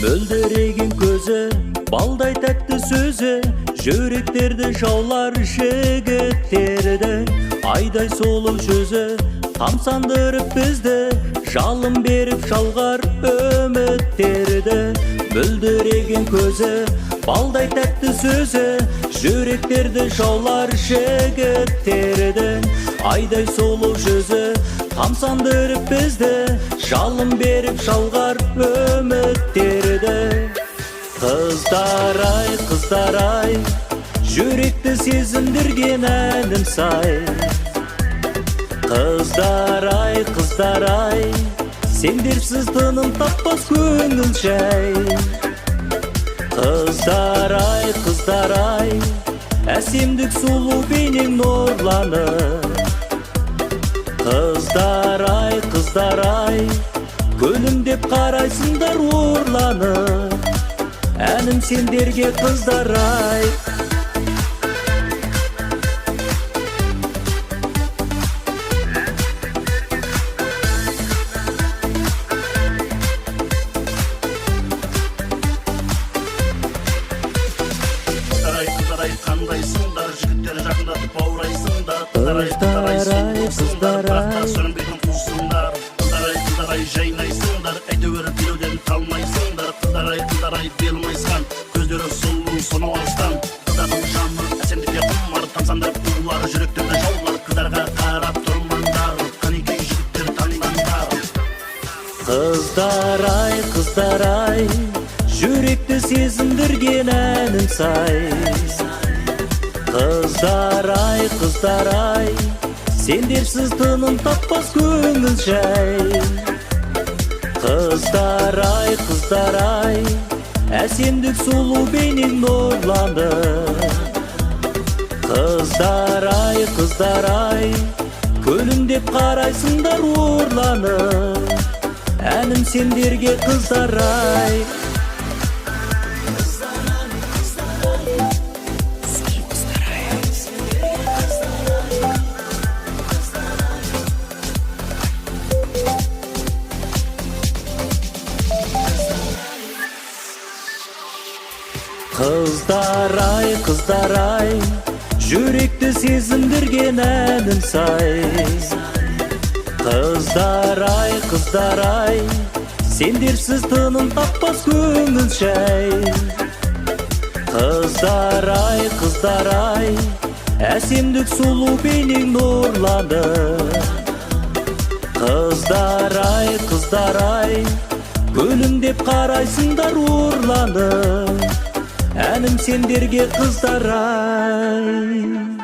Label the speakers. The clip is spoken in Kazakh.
Speaker 1: Мөлдіреген көзі, балдай тәтті сөзі, жүректерді жаулар жігіттерді. Айдай солу жүзі, тамсандырып бізді, жалын беріп жалғар үміттерді. Мөлдіреген көзі, балдай тәтті сөзі, жүректерді жаулар жігіттерді. Айдай солу жүзі, тамсандырып бізді, жалын беріп жалғар үміттерді. Қыздар ай, жүректі сезіндірген әнім сай. Қыздар ай, сендерсіз тыным таппас көңіл жай. Қыздар ай, әсемдік сұлу бейнең нұрланып. Қыздар ай, күлімдеп қарайсыңдар орланып. Әнім сендерге қыздар ай.
Speaker 2: Қыздар ай, қандайсыңдар, жігіттер жақындатып баурайсыңдар. Қыздар ай, сөнбейтін қусыңдар. Қыздар ай, жайнайсыңдар, әйтеуір билеуден талмайсыңдар. Қыздар ай, белмайсқан, көздері сұлу сонау алыстан. Қыздардың жаны әсемдікке құмар, тамсандырып улар жүректерді жаулар. Қыздарға қарап тұрмаңдар, қанекей жігіттер таңдандар.
Speaker 1: Қыздар ай, жүректі сезіндірген әнім сай. Қыздар ай, сендерсіз тыным таппас көңіл жай. Қыздар ай, әсемдік сұлу бейнең нұрланып. Қыздар ай, күлімдеп қарайсыңдар орланып. Әнім сендерге қыздар ай. Қыздар ай, жүректі сезіндірген әнім сай. Қыздар ай, сендерсіз тыным таппас көңіл жай. Қыздар ай, әсемдік сұлу бейнең нұрланып. Қыздар ай, күлімдеп қарайсыңдар орланып. Әнім сендерге қыздар ай.